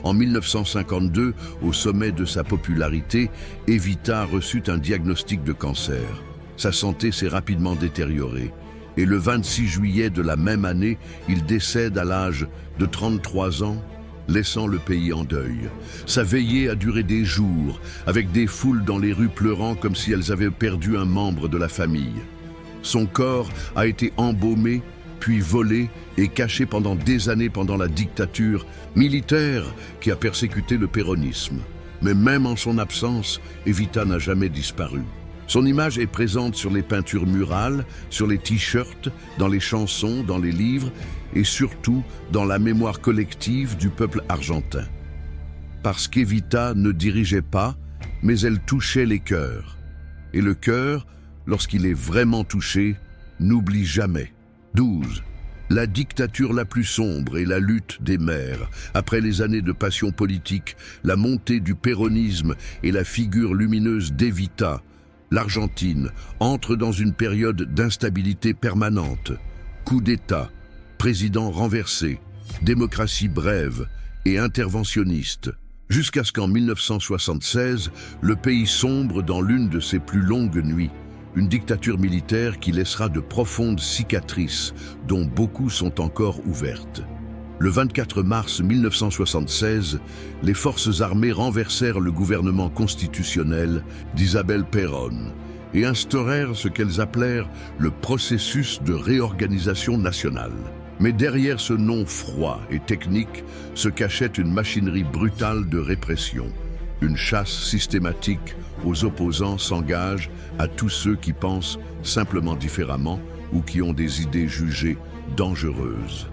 En 1952, au sommet de sa popularité, Evita reçut un diagnostic de cancer. Sa santé s'est rapidement détériorée. Et le 26 juillet de la même année, il décède à l'âge de 33 ans, laissant le pays en deuil. Sa veillée a duré des jours, avec des foules dans les rues pleurant comme si elles avaient perdu un membre de la famille. Son corps a été embaumé, puis volé et caché pendant des années pendant la dictature militaire qui a persécuté le péronisme. Mais même en son absence, Evita n'a jamais disparu. Son image est présente sur les peintures murales, sur les t-shirts, dans les chansons, dans les livres et surtout dans la mémoire collective du peuple argentin. Parce qu'Evita ne dirigeait pas, mais elle touchait les cœurs. Et le cœur, lorsqu'il est vraiment touché, n'oublie jamais. 12. La dictature la plus sombre et la lutte des mères. Après les années de passion politique, la montée du péronisme et la figure lumineuse d'Evita, l'Argentine entre dans une période d'instabilité permanente. Coup d'État, président renversé, démocratie brève et interventionniste. Jusqu'à ce qu'en 1976, le pays sombre dans l'une de ses plus longues nuits. Une dictature militaire qui laissera de profondes cicatrices, dont beaucoup sont encore ouvertes. Le 24 mars 1976, les forces armées renversèrent le gouvernement constitutionnel d'Isabel Perón et instaurèrent ce qu'elles appelèrent le processus de réorganisation nationale. Mais derrière ce nom froid et technique se cachait une machinerie brutale de répression. Une chasse systématique aux opposants s'engage à tous ceux qui pensent simplement différemment ou qui ont des idées jugées dangereuses.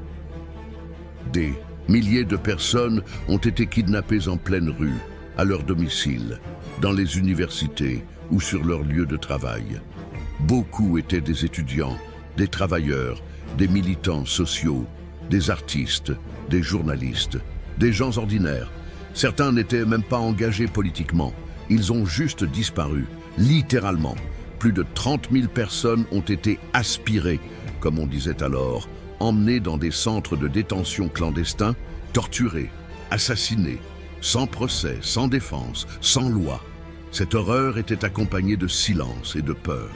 Des milliers de personnes ont été kidnappées en pleine rue, à leur domicile, dans les universités ou sur leur lieu de travail. Beaucoup étaient des étudiants, des travailleurs, des militants sociaux, des artistes, des journalistes, des gens ordinaires. Certains n'étaient même pas engagés politiquement. Ils ont juste disparu, littéralement. Plus de 30 000 personnes ont été aspirées, comme on disait alors, emmenées dans des centres de détention clandestins, torturées, assassinées, sans procès, sans défense, sans loi. Cette horreur était accompagnée de silence et de peur.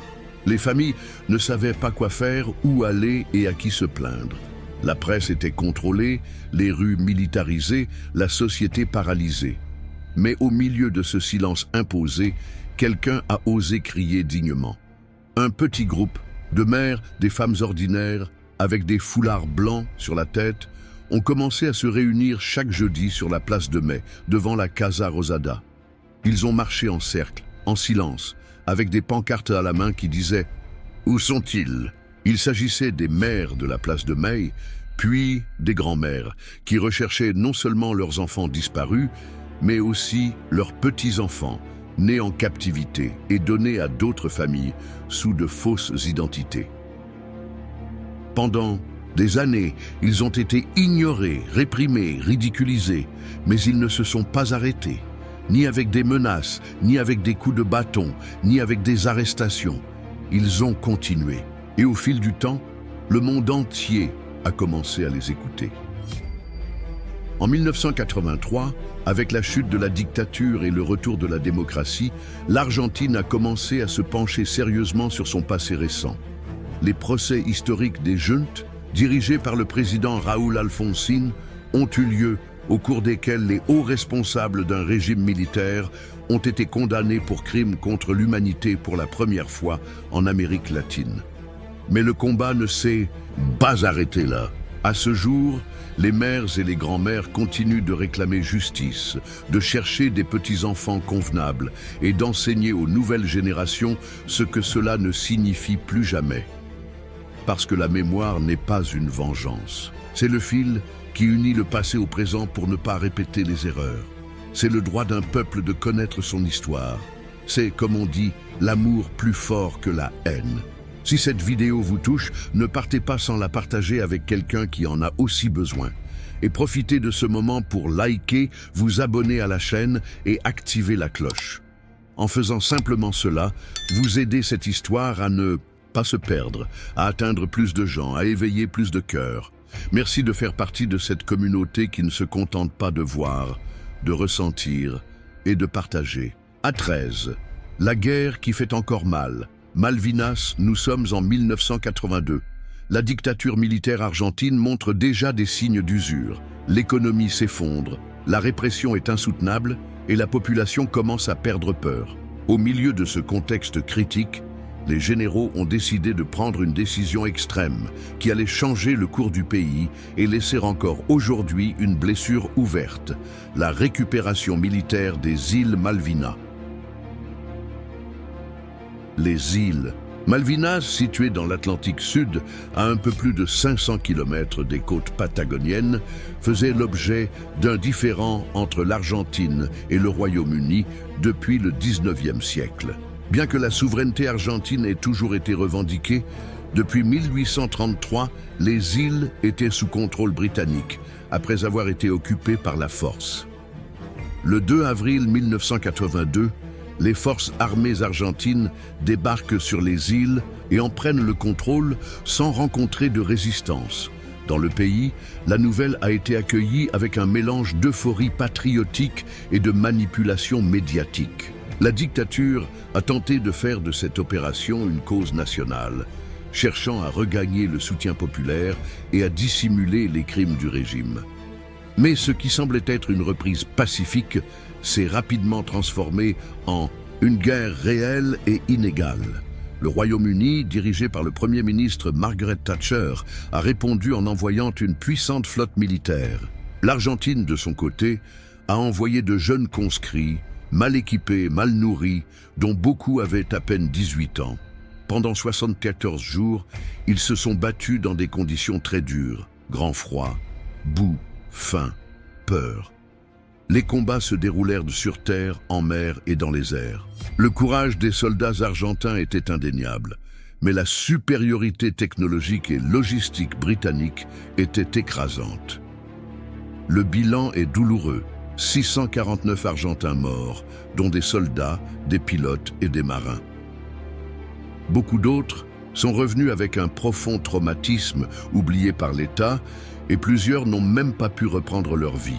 Les familles ne savaient pas quoi faire, où aller et à qui se plaindre. La presse était contrôlée, les rues militarisées, la société paralysée. Mais au milieu de ce silence imposé, quelqu'un a osé crier dignement. Un petit groupe de mères, des femmes ordinaires, avec des foulards blancs sur la tête, ont commencé à se réunir chaque jeudi sur la place de Mai, devant la Casa Rosada. Ils ont marché en cercle, en silence, avec des pancartes à la main qui disaient « Où sont-ils » Il s'agissait des mères de la place de Mai, puis des grands-mères, qui recherchaient non seulement leurs enfants disparus, mais aussi leurs petits-enfants, nés en captivité et donnés à d'autres familles sous de fausses identités. Pendant des années, ils ont été ignorés, réprimés, ridiculisés, mais ils ne se sont pas arrêtés, ni avec des menaces, ni avec des coups de bâton, ni avec des arrestations. Ils ont continué. Et au fil du temps, le monde entier a commencé à les écouter. En 1983, avec la chute de la dictature et le retour de la démocratie, l'Argentine a commencé à se pencher sérieusement sur son passé récent. Les procès historiques des juntes, dirigés par le président Raúl Alfonsín, ont eu lieu, au cours desquels les hauts responsables d'un régime militaire ont été condamnés pour crimes contre l'humanité pour la première fois en Amérique latine. Mais le combat ne s'est pas arrêté là. À ce jour, les mères et les grands-mères continuent de réclamer justice, de chercher des petits-enfants convenables et d'enseigner aux nouvelles générations ce que cela ne signifie plus jamais. Parce que la mémoire n'est pas une vengeance. C'est le fil qui unit le passé au présent pour ne pas répéter les erreurs. C'est le droit d'un peuple de connaître son histoire. C'est, comme on dit, l'amour plus fort que la haine. Si cette vidéo vous touche, ne partez pas sans la partager avec quelqu'un qui en a aussi besoin. Et profitez de ce moment pour liker, vous abonner à la chaîne et activer la cloche. En faisant simplement cela, vous aidez cette histoire à ne pas se perdre, à atteindre plus de gens, à éveiller plus de cœurs. Merci de faire partie de cette communauté qui ne se contente pas de voir, de ressentir et de partager. À 13, la guerre qui fait encore mal. Malvinas, nous sommes en 1982. La dictature militaire argentine montre déjà des signes d'usure. L'économie s'effondre, la répression est insoutenable et la population commence à perdre peur. Au milieu de ce contexte critique, les généraux ont décidé de prendre une décision extrême qui allait changer le cours du pays et laisser encore aujourd'hui une blessure ouverte, la récupération militaire des îles Malvinas. Les îles Malvinas, situées dans l'Atlantique Sud, à un peu plus de 500 km des côtes patagoniennes, faisaient l'objet d'un différend entre l'Argentine et le Royaume-Uni depuis le 19e siècle. Bien que la souveraineté argentine ait toujours été revendiquée, depuis 1833, les îles étaient sous contrôle britannique, après avoir été occupées par la force. Le 2 avril 1982, les forces armées argentines débarquent sur les îles et en prennent le contrôle sans rencontrer de résistance. Dans le pays, la nouvelle a été accueillie avec un mélange d'euphorie patriotique et de manipulation médiatique. La dictature a tenté de faire de cette opération une cause nationale, cherchant à regagner le soutien populaire et à dissimuler les crimes du régime. Mais ce qui semblait être une reprise pacifique s'est rapidement transformé en une guerre réelle et inégale. Le Royaume-Uni, dirigé par le Premier ministre Margaret Thatcher, a répondu en envoyant une puissante flotte militaire. L'Argentine, de son côté, a envoyé de jeunes conscrits, mal équipés, mal nourris, dont beaucoup avaient à peine 18 ans. Pendant 74 jours, ils se sont battus dans des conditions très dures, grand froid, boue, faim, peur. Les combats se déroulèrent sur terre, en mer et dans les airs. Le courage des soldats argentins était indéniable, mais la supériorité technologique et logistique britannique était écrasante. Le bilan est douloureux. 649 Argentins morts, dont des soldats, des pilotes et des marins. Beaucoup d'autres sont revenus avec un profond traumatisme oublié par l'État et plusieurs n'ont même pas pu reprendre leur vie.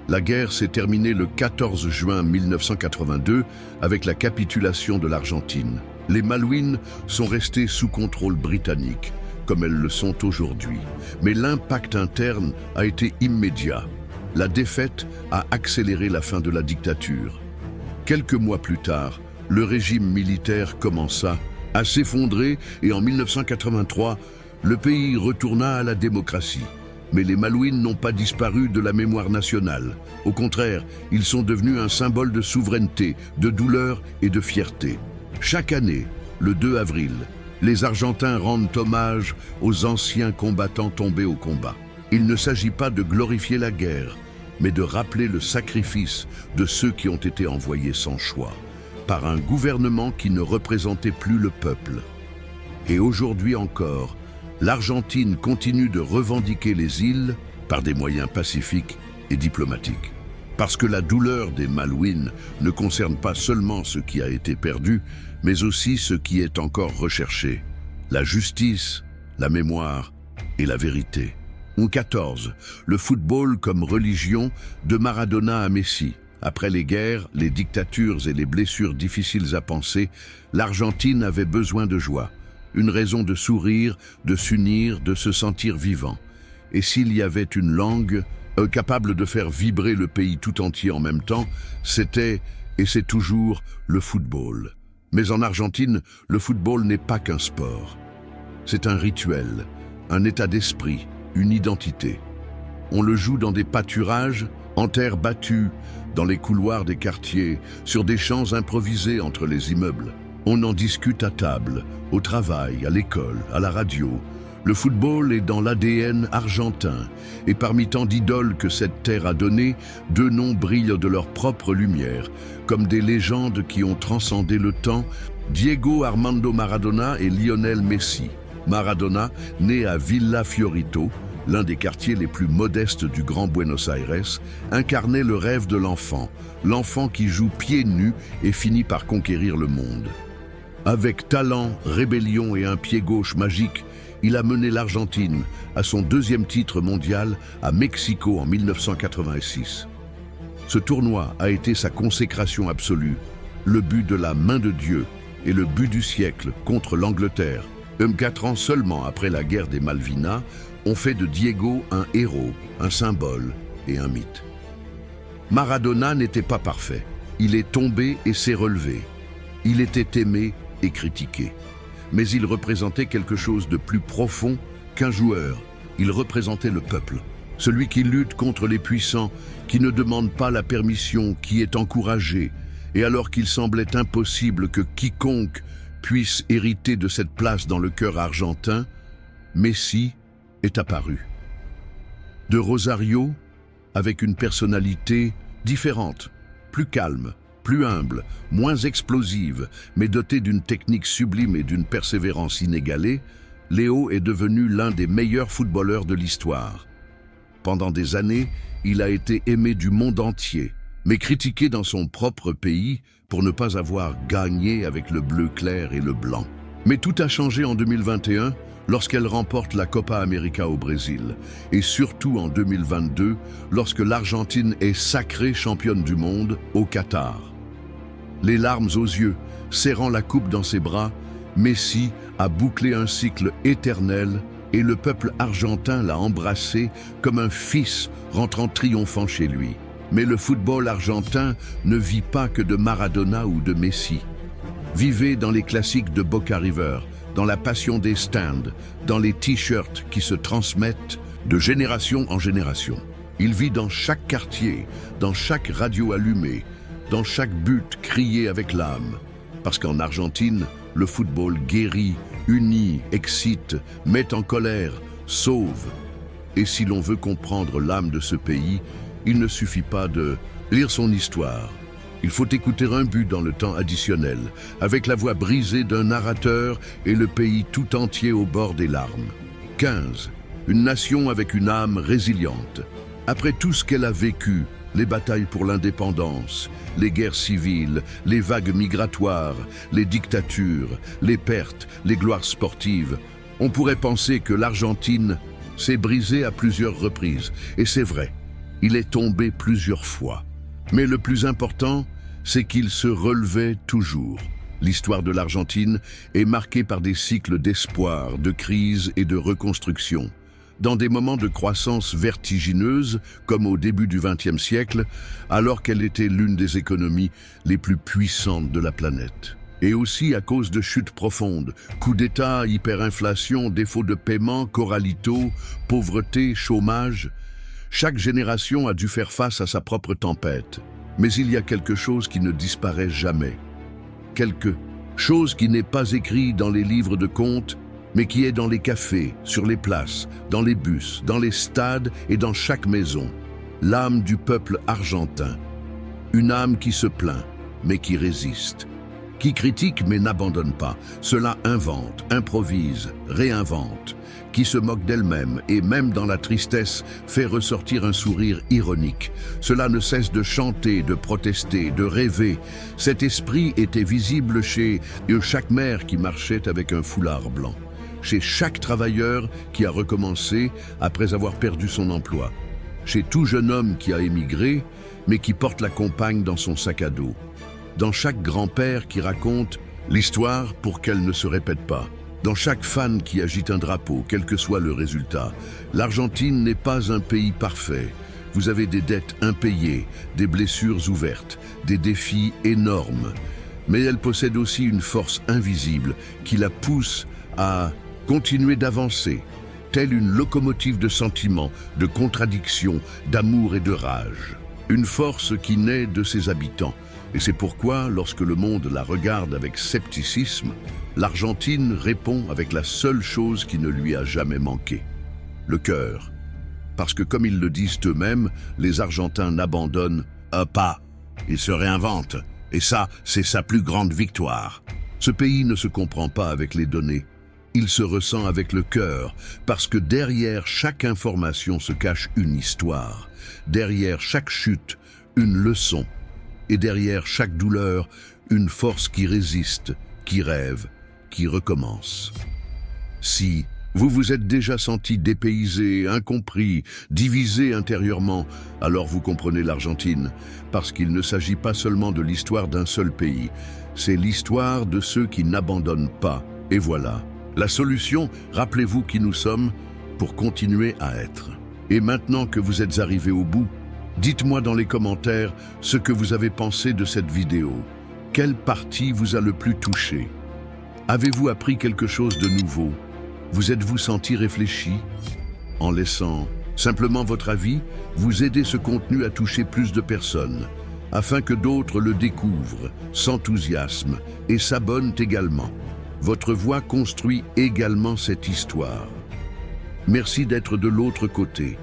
La guerre s'est terminée le 14 juin 1982 avec la capitulation de l'Argentine. Les Malouines sont restées sous contrôle britannique, comme elles le sont aujourd'hui. Mais l'impact interne a été immédiat. La défaite a accéléré la fin de la dictature. Quelques mois plus tard, le régime militaire commença à s'effondrer et en 1983, le pays retourna à la démocratie. Mais les Malouines n'ont pas disparu de la mémoire nationale. Au contraire, ils sont devenus un symbole de souveraineté, de douleur et de fierté. Chaque année, le 2 avril, les Argentins rendent hommage aux anciens combattants tombés au combat. Il ne s'agit pas de glorifier la guerre, mais de rappeler le sacrifice de ceux qui ont été envoyés sans choix, par un gouvernement qui ne représentait plus le peuple. Et aujourd'hui encore, l'Argentine continue de revendiquer les îles par des moyens pacifiques et diplomatiques. Parce que la douleur des Malouines ne concerne pas seulement ce qui a été perdu, mais aussi ce qui est encore recherché, la justice, la mémoire et la vérité. Ou 14. Le football comme religion de Maradona à Messi. Après les guerres, les dictatures et les blessures difficiles à penser, l'Argentine avait besoin de joie. Une raison de sourire, de s'unir, de se sentir vivant. Et s'il y avait une langue capable de faire vibrer le pays tout entier en même temps, c'était, et c'est toujours, le football. Mais en Argentine, le football n'est pas qu'un sport. C'est un rituel, un état d'esprit, une identité. On le joue dans des pâturages, en terre battue, dans les couloirs des quartiers, sur des champs improvisés entre les immeubles. On en discute à table, au travail, à l'école, à la radio. Le football est dans l'ADN argentin, et parmi tant d'idoles que cette terre a données, deux noms brillent de leur propre lumière, comme des légendes qui ont transcendé le temps, Diego Armando Maradona et Lionel Messi. Maradona, né à Villa Fiorito, l'un des quartiers les plus modestes du Grand Buenos Aires, incarnait le rêve de l'enfant qui joue pieds nus et finit par conquérir le monde. Avec talent, rébellion et un pied gauche magique, il a mené l'Argentine à son deuxième titre mondial à Mexico en 1986. Ce tournoi a été sa consécration absolue, le but de la main de Dieu et le but du siècle contre l'Angleterre. 4 ans seulement après la guerre des Malvinas, ont fait de Diego un héros, un symbole et un mythe. Maradona n'était pas parfait. Il est tombé et s'est relevé. Il était aimé et critiqué. Mais il représentait quelque chose de plus profond qu'un joueur. Il représentait le peuple, celui qui lutte contre les puissants, qui ne demande pas la permission, qui est encouragé. Et alors qu'il semblait impossible que quiconque puisse hériter de cette place dans le cœur argentin, Messi est apparu. De Rosario, avec une personnalité différente, plus calme, plus humble, moins explosive, mais dotée d'une technique sublime et d'une persévérance inégalée, Léo est devenu l'un des meilleurs footballeurs de l'histoire. Pendant des années, il a été aimé du monde entier, mais critiqué dans son propre pays pour ne pas avoir gagné avec le bleu clair et le blanc. Mais tout a changé en 2021 lorsqu'elle remporte la Copa América au Brésil, et surtout en 2022 lorsque l'Argentine est sacrée championne du monde au Qatar. Les larmes aux yeux, serrant la coupe dans ses bras, Messi a bouclé un cycle éternel et le peuple argentin l'a embrassé comme un fils rentrant triomphant chez lui. Mais le football argentin ne vit pas que de Maradona ou de Messi. Vivez dans les classiques de Boca River, dans la passion des stands, dans les t-shirts qui se transmettent de génération en génération. Il vit dans chaque quartier, dans chaque radio allumée, dans chaque but crié avec l'âme. Parce qu'en Argentine, le football guérit, unit, excite, met en colère, sauve. Et si l'on veut comprendre l'âme de ce pays, il ne suffit pas de lire son histoire. Il faut écouter un but dans le temps additionnel, avec la voix brisée d'un narrateur et le pays tout entier au bord des larmes. 15. Une nation avec une âme résiliente. Après tout ce qu'elle a vécu, les batailles pour l'indépendance, les guerres civiles, les vagues migratoires, les dictatures, les pertes, les gloires sportives, on pourrait penser que l'Argentine s'est brisée à plusieurs reprises. Et c'est vrai, il est tombé plusieurs fois. Mais le plus important, c'est qu'il se relevait toujours. L'histoire de l'Argentine est marquée par des cycles d'espoir, de crise et de reconstruction. Dans des moments de croissance vertigineuse, comme au début du XXe siècle, alors qu'elle était l'une des économies les plus puissantes de la planète. Et aussi à cause de chutes profondes, coups d'État, hyperinflation, défaut de paiement, corralito, pauvreté, chômage. Chaque génération a dû faire face à sa propre tempête. Mais il y a quelque chose qui ne disparaît jamais. Quelque chose qui n'est pas écrit dans les livres de contes, mais qui est dans les cafés, sur les places, dans les bus, dans les stades et dans chaque maison. L'âme du peuple argentin. Une âme qui se plaint, mais qui résiste. Qui critique mais n'abandonne pas. Cela invente, improvise, réinvente. Qui se moque d'elle-même et même dans la tristesse fait ressortir un sourire ironique. Cela ne cesse de chanter, de protester, de rêver. Cet esprit était visible chez chaque mère qui marchait avec un foulard blanc. chez chaque travailleur qui a recommencé après avoir perdu son emploi, chez tout jeune homme qui a émigré, mais qui porte la compagne dans son sac à dos, dans chaque grand-père qui raconte l'histoire pour qu'elle ne se répète pas, dans chaque fan qui agite un drapeau, quel que soit le résultat. L'Argentine n'est pas un pays parfait. Vous avez des dettes impayées, des blessures ouvertes, des défis énormes. Mais elle possède aussi une force invisible qui la pousse à continuer d'avancer, telle une locomotive de sentiments, de contradictions, d'amour et de rage. Une force qui naît de ses habitants. Et c'est pourquoi, lorsque le monde la regarde avec scepticisme, l'Argentine répond avec la seule chose qui ne lui a jamais manqué: le cœur. Parce que, comme ils le disent eux-mêmes, les Argentins n'abandonnent pas, ils se réinventent. Et ça, c'est sa plus grande victoire. Ce pays ne se comprend pas avec les données. Il se ressent avec le cœur, parce que derrière chaque information se cache une histoire. Derrière chaque chute, une leçon. Et derrière chaque douleur, une force qui résiste, qui rêve, qui recommence. Si vous vous êtes déjà senti dépaysé, incompris, divisé intérieurement, alors vous comprenez l'Argentine, parce qu'il ne s'agit pas seulement de l'histoire d'un seul pays, c'est l'histoire de ceux qui n'abandonnent pas. Et voilà, la solution, rappelez-vous qui nous sommes, pour continuer à être. Et maintenant que vous êtes arrivé au bout, dites-moi dans les commentaires ce que vous avez pensé de cette vidéo. Quelle partie vous a le plus touché? Avez-vous appris quelque chose de nouveau? Vous êtes-vous senti réfléchi? En laissant simplement votre avis, vous aidez ce contenu à toucher plus de personnes, afin que d'autres le découvrent, s'enthousiasment et s'abonnent également. Votre voix construit également cette histoire. Merci d'être de l'autre côté.